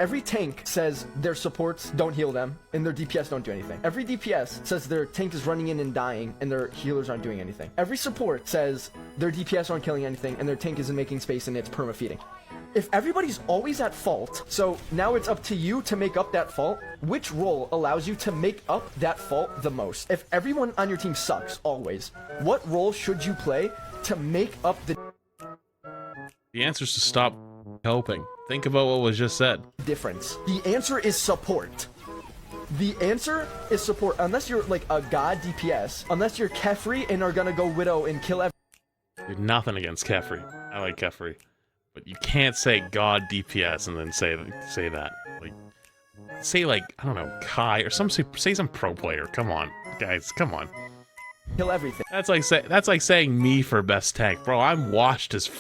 Every tank says their supports don't heal them and their DPS don't do anything. Every DPS says their tank is running in and dying and their healers aren't doing anything. Every support says their DPS aren't killing anything and their tank isn't making space and it's perma-feeding. If everybody's always at fault, so now it's up to you to make up that fault, which role allows you to make up that fault the most? If everyone on your team sucks, always, what role should you play to make up the answer is to stop helping. Think about what was just said. difference? The answer is support. The answer is support. Unless you're like a god DPS, unless you're Kefri and are gonna go Widow and kill Dude, nothing against Kefri. I like Kefri. But you can't say God DPS and then say that. Like, say like, I don't know, Kai or say some pro player. Come on, guys, come on. kill everything. That's like saying me for best tank, bro. I'm washed as.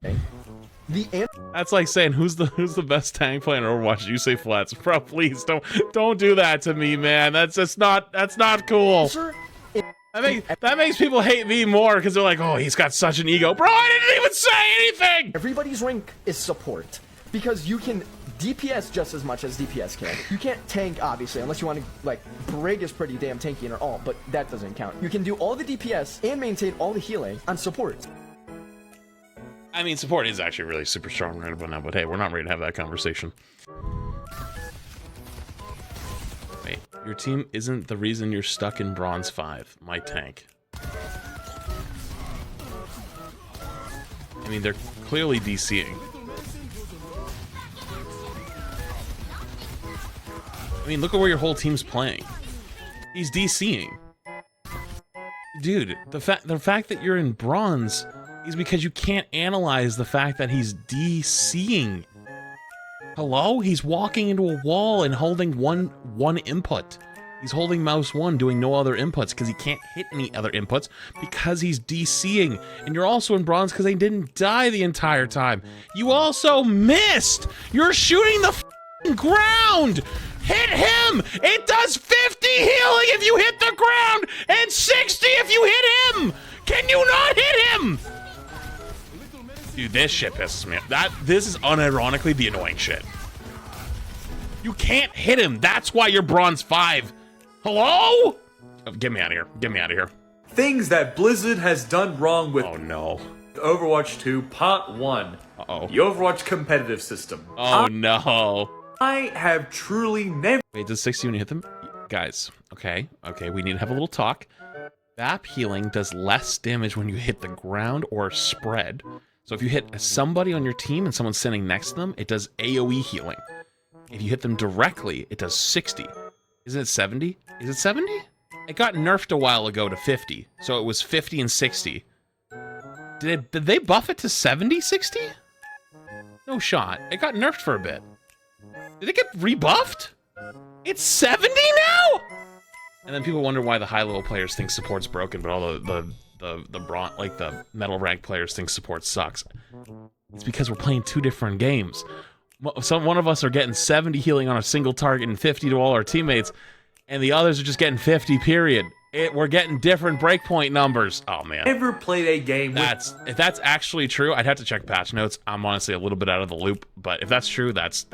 Okay. That's like saying who's the best tank player in Overwatch. You say Flats, bro. Please don't do that to me, man. That's not cool. That makes people hate me more because they're like, oh, he's got such an ego, bro. I didn't even say anything. Everybody's rank is support because you can DPS just as much as DPS can. You can't tank, obviously, unless you want to, like, Brig is pretty damn tanky in her ult, but that doesn't count. You can do all the DPS and maintain all the healing on support. I mean, support is actually really super strong right about now, but hey, we're not ready to have that conversation. Wait, your team isn't the reason you're stuck in Bronze 5. My tank. I mean, they're clearly DCing. I mean, look at where your whole team's playing. He's DCing. Dude, the fact that you're in Bronze is because you can't analyze the fact that he's DCing. Hello? He's walking into a wall and holding one input. He's holding mouse 1, doing no other inputs because he can't hit any other inputs because he's DCing. And you're also in Bronze because they didn't die the entire time. You also missed! You're shooting the f***ing ground! Hit him! It does 50 healing if you hit the ground and 60 if you hit him! Can you not hit him? Dude, this shit pisses me off. This is unironically the annoying shit. You can't hit him. That's why you're Bronze 5. Hello? Oh, get me out of here. Get me out of here. Things that Blizzard has done wrong with no. Overwatch 2 Part 1. Uh-oh. The Overwatch competitive system. Oh, no. I have truly never... Wait, does 60 when you hit them? Guys, okay, we need to have a little talk. VAP healing does less damage when you hit the ground or spread. So if you hit somebody on your team and someone's standing next to them, it does AoE healing. If you hit them directly, it does 60. Isn't it 70? Is it 70? It got nerfed a while ago to 50. So it was 50 and 60. Did they buff it to 70, 60? No shot. It got nerfed for a bit. Did it get rebuffed? It's 70 now? And then people wonder why the high-level players think support's broken, but all the metal rank players think support sucks. It's because we're playing two different games. One of us are getting 70 healing on a single target and 50 to all our teammates, and the others are just getting 50, period. We're getting different breakpoint numbers. Oh, man. Never played a game If that's actually true, I'd have to check patch notes. I'm honestly a little bit out of the loop, but if that's true, that's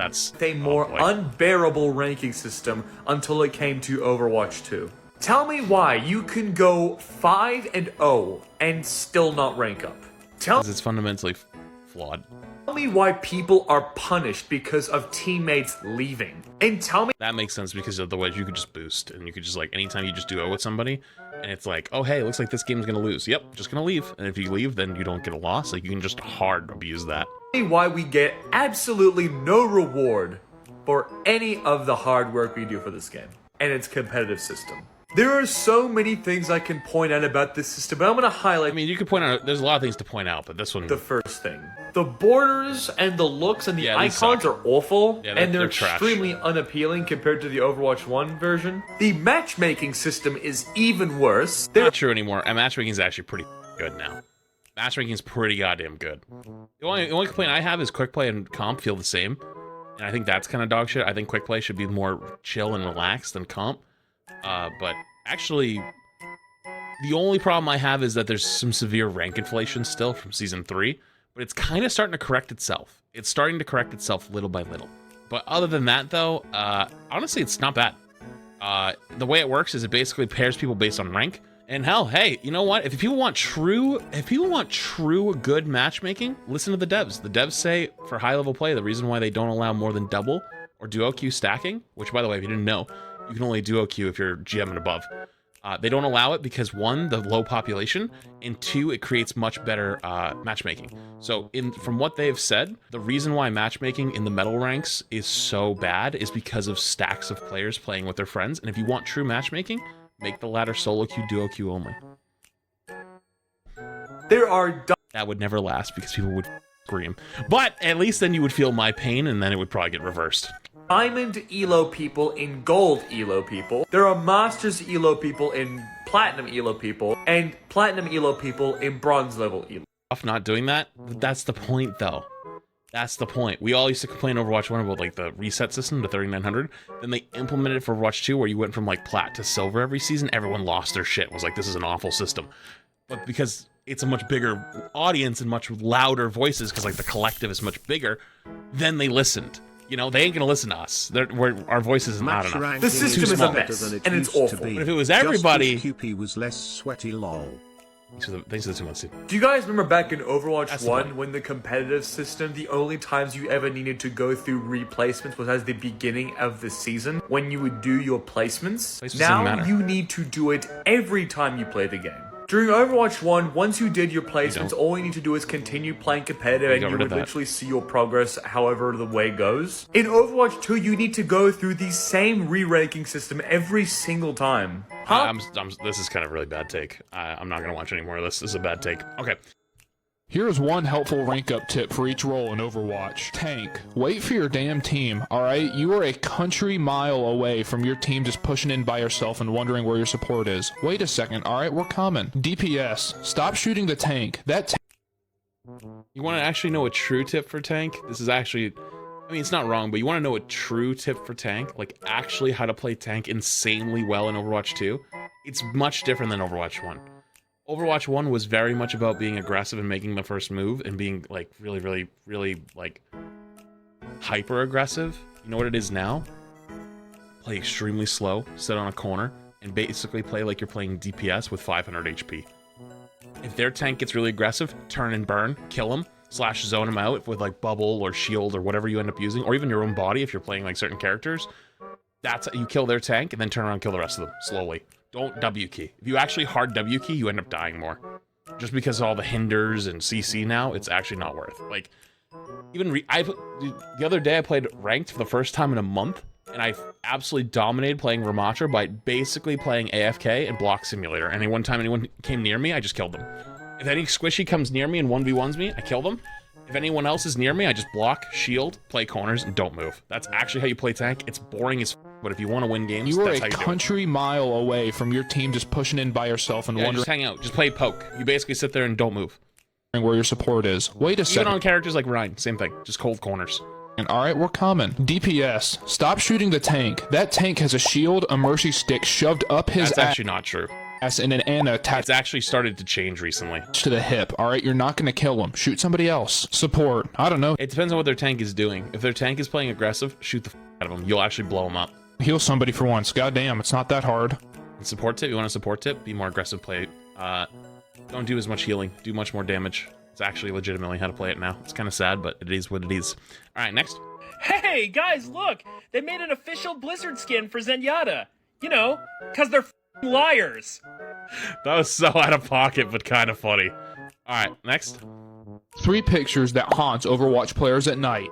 a more unbearable ranking system until it came to Overwatch 2. Tell me why you can go 5-0 and still not rank up. Because it's fundamentally flawed. Tell me why people are punished because of teammates leaving. And tell me... That makes sense because of the way you could just boost. And you could just, like, anytime you just duo with somebody, and it's like, oh, hey, it looks like this game's gonna lose. Yep, just gonna leave. And if you leave, then you don't get a loss. Like, you can just hard abuse that. Tell me why we get absolutely no reward for any of the hard work we do for this game and its competitive system. There are so many things I can point out about this system, but I'm going to highlight... I mean, you could point out... There's a lot of things to point out, but this one... The first thing. The borders and the looks and the icons are awful, and they're extremely unappealing compared to the Overwatch 1 version. The matchmaking system is even worse. Not true anymore. And matchmaking is actually pretty good now. Matchmaking is pretty goddamn good. The only complaint I have is quick play and comp feel the same. And I think that's kind of dog shit. I think quick play should be more chill and relaxed than comp. But actually, the only problem I have is that there's some severe rank inflation still from Season 3, but it's kind of starting to correct itself. It's starting to correct itself little by little. But other than that, though, honestly, it's not bad. The way it works is it basically pairs people based on rank. And hell, hey, you know what? If people want true good matchmaking, listen to the devs. The devs say for high level play, the reason why they don't allow more than double or duo queue stacking, which by the way, if you didn't know, you can only duo queue if you're GM and above. They don't allow it because one, the low population, and two, it creates much better matchmaking. So from what they've said, the reason why matchmaking in the metal ranks is so bad is because of stacks of players playing with their friends. And if you want true matchmaking, make the ladder solo queue, duo queue only. That would never last because people would scream. But at least then you would feel my pain and then it would probably get reversed. Diamond ELO people in gold ELO people. There are Masters ELO people in Platinum ELO people, and Platinum ELO people in Bronze level ELO. Not doing that? That's the point, though. That's the point. We all used to complain Overwatch 1 about like the reset system to 3900. Then they implemented it for Overwatch 2 where you went from like plat to silver every season. Everyone lost their shit. Was like, this is an awful system. But because it's a much bigger audience and much louder voices, because like the collective is much bigger, then they listened. You know, they ain't gonna listen to us. Our voices is not enough. The system is a mess, and it's awful. But if it was everybody... QP was less sweaty, lol. Thanks for the 2 months, dude. Do you guys remember back in Overwatch 1 when the competitive system, the only times you ever needed to go through replacements was at the beginning of the season when you would do your placements? Now you need to do it every time you play the game. During Overwatch 1, once you did your placements, all you need to do is continue playing competitive and you would literally see your progress however the way goes. In Overwatch 2, you need to go through the same re-ranking system every single time. This is kind of a really bad take. I'm not going to watch any more of this. This is a bad take. Okay. Here is one helpful rank up tip for each role in Overwatch. Tank. Wait for your damn team, alright? You are a country mile away from your team just pushing in by yourself and wondering where your support is. Wait a second, alright? We're coming. DPS. Stop shooting the tank. You want to actually know a true tip for tank? This is actually... I mean, it's not wrong, but you want to know a true tip for tank? Like, actually how to play tank insanely well in Overwatch 2? It's much different than Overwatch 1. Overwatch 1 was very much about being aggressive and making the first move and being, like, really, like, hyper-aggressive. You know what it is now? Play extremely slow, sit on a corner, and basically play like you're playing DPS with 500 HP. If their tank gets really aggressive, turn and burn, kill them, / zone them out with, like, bubble or shield or whatever you end up using, or even your own body if you're playing, like, certain characters. That's you kill their tank and then turn around and kill the rest of them, slowly. Don't W key. If you actually hard W key, you end up dying more. Just because of all the hinders and CC now, it's actually not worth. Like, even the other day I played ranked for the first time in a month, and I absolutely dominated playing Ramatra by basically playing AFK and Block Simulator. And one time anyone came near me, I just killed them. If any squishy comes near me and 1v1s me, I kill them. If anyone else is near me, I just block, shield, play corners, and don't move. That's actually how you play tank. It's boring as f, but if you want to win games, that's how you do it. You are a country mile away from your team just pushing in by yourself and wondering... just hang out. Just play poke. You basically sit there and don't move. Where your support is. Wait a second. Even on characters like Ryan, same thing. Just cold corners. And alright, we're coming. DPS. Stop shooting the tank. That tank has a shield, a mercy stick shoved up his That's actually not true. And an attack. It's actually started to change recently. To the hip. Alright, you're not gonna kill him. Shoot somebody else. Support. I don't know. It depends on what their tank is doing. If their tank is playing aggressive, shoot the f out of them. You'll actually blow them up. Heal somebody for once. Goddamn, it's not that hard. And support tip, you want a support tip? Be more aggressive play. Don't do as much healing. Do much more damage. It's actually legitimately how to play it now. It's kind of sad, but it is what it is. Alright, next. Hey, guys, look! They made an official Blizzard skin for Zenyatta. You know, because they're liars. That was so out of pocket, but kind of funny. Alright, next. 3 pictures that haunts Overwatch players at night.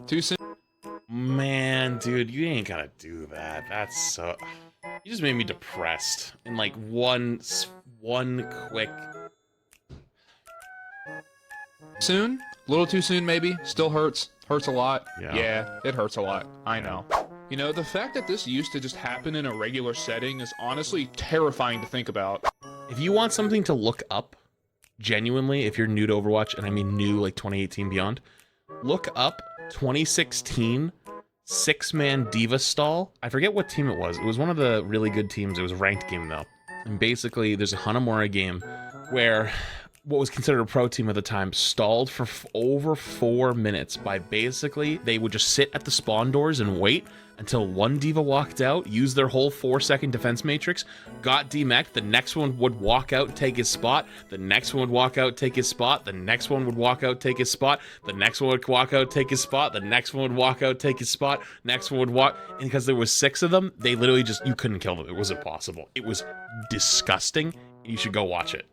Too soon. Man, dude, you ain't gotta do that. That's so... You just made me depressed. In like one quick... Soon? A little too soon, maybe? Still hurts. Hurts a lot. Yeah, it hurts a lot. I know. You know, the fact that this used to just happen in a regular setting is honestly terrifying to think about. If you want something to look up, genuinely, if you're new to Overwatch, and I mean new, like 2018 beyond, look up 2016 6-man Diva stall. I forget what team it was. It was one of the really good teams. It was a ranked game, though. And basically, there's a Hanamura game where what was considered a pro team at the time stalled for over 4 minutes by basically they would just sit at the spawn doors and wait until one diva walked out, used their whole 4-second defense matrix, got demeched, the next one would walk out, take his spot, the next one would walk out, take his spot, the next one would walk out, take his spot, the next one would walk out, take his spot, the next one would walk out, take his spot, next one would walk, and because there was 6 of them, they literally just, you couldn't kill them. It was impossible. It was disgusting. You should go watch it.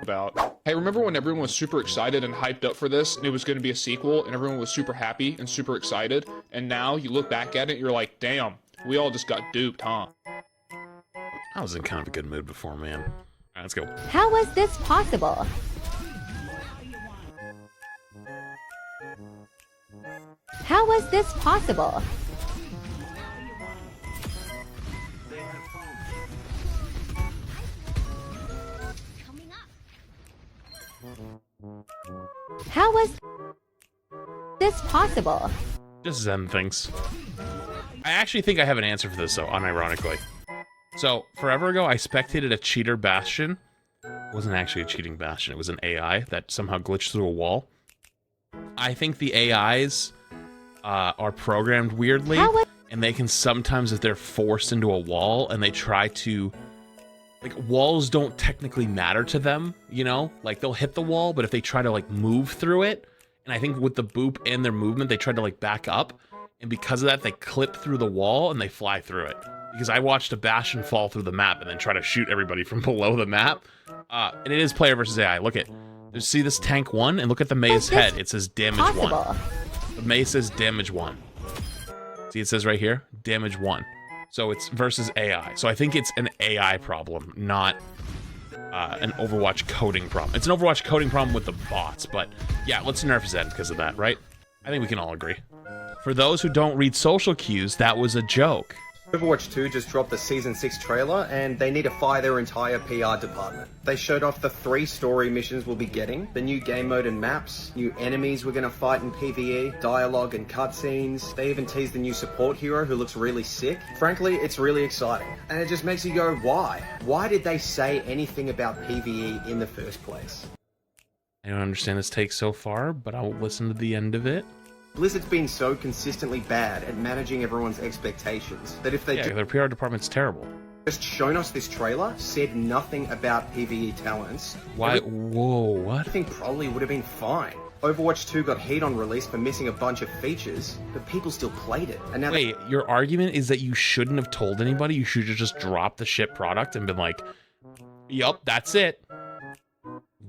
About. Hey, remember when everyone was super excited and hyped up for this, and it was going to be a sequel, and everyone was super happy and super excited, and now you look back at it, and you're like, damn, we all just got duped, huh? I was in kind of a good mood before, man. All right, let's go. How was this possible? How was this possible? How was this possible? Just Zen things. I actually think I have an answer for this, though, unironically. So, forever ago, I spectated a cheater bastion. It wasn't actually a cheating bastion. It was an AI that somehow glitched through a wall. I think the AIs are programmed weirdly, and they can sometimes, if they're forced into a wall and they try to... Like, walls don't technically matter to them, you know? Like, they'll hit the wall, but if they try to, like, move through it, and I think with the boop and their movement, they try to, like, back up, and because of that, they clip through the wall and they fly through it. Because I watched a Bastion fall through the map and then try to shoot everybody from below the map. And it is player versus AI. Look at, see this tank 1? And look at the Mei's head. It says damage 1. The Mei says damage 1. See, it says right here, damage 1. So it's versus AI. So I think it's an AI problem, not an Overwatch coding problem. It's an Overwatch coding problem with the bots, but yeah, let's nerf Zen because of that, right? I think we can all agree. For those who don't read social cues, that was a joke. Overwatch 2 just dropped the Season 6 trailer, and they need to fire their entire PR department. They showed off the 3 story missions we'll be getting, the new game mode and maps, new enemies we're going to fight in PVE, dialogue and cutscenes. They even teased the new support hero who looks really sick. Frankly, it's really exciting. And it just makes you go, why? Why did they say anything about PVE in the first place? I don't understand this take so far, but I'll listen to the end of it. Blizzard's been so consistently bad at managing everyone's expectations that if they their PR department's terrible. just shown us this trailer, said nothing about PvE talents, Why? Whoa, what? everything probably would have been fine. Overwatch 2 got heat on release for missing a bunch of features, but people still played it. And now Wait, your argument is that you shouldn't have told anybody? You should have just dropped the shit product and been like, yup, that's it.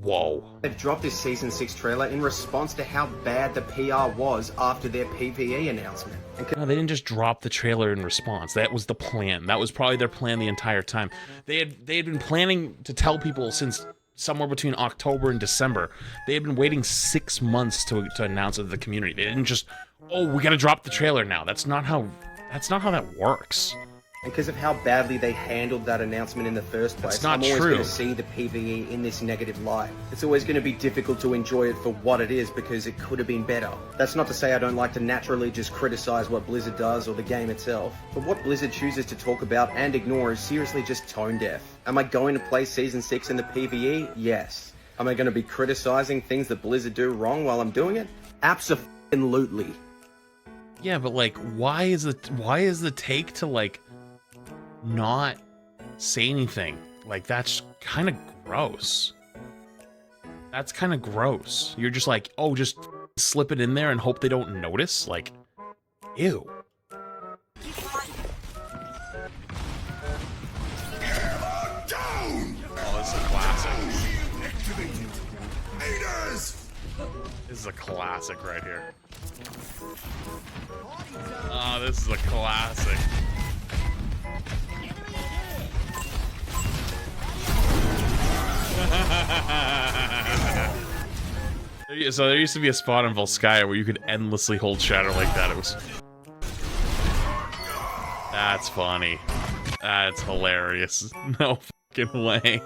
Whoa. they've dropped this Season 6 trailer in response to how bad the PR was after their PvE announcement. And No, they didn't just drop the trailer in response. That was the plan. That was probably their plan the entire time. They had been planning to tell people since somewhere between October and December. They had been waiting 6 months to announce it to the community. They didn't just, oh, we gotta drop the trailer now. That's not how that works. because of how badly they handled that announcement in the first place, That's not I'm always true. going to see the PvE in this negative light. It's always going to be difficult to enjoy it for what it is because it could have been better. That's not to say I don't like to naturally just criticize what Blizzard does or the game itself, but what Blizzard chooses to talk about and ignore is seriously just tone deaf. Am I going to play Season 6 in the PvE? Yes. Am I going to be criticizing things that Blizzard do wrong while I'm doing it? Absolutely. Yeah, but like, why is the take to like not say anything? Like, that's kind of gross. That's kind of gross. You're just like, oh, just slip it in there and hope they don't notice. Like, ew. Oh, this is a classic. This is a classic right here. Oh, this is a classic. So there used to be a spot in Volskaya where you could endlessly hold shadow like that. It was... That's funny. That's hilarious. No fucking way.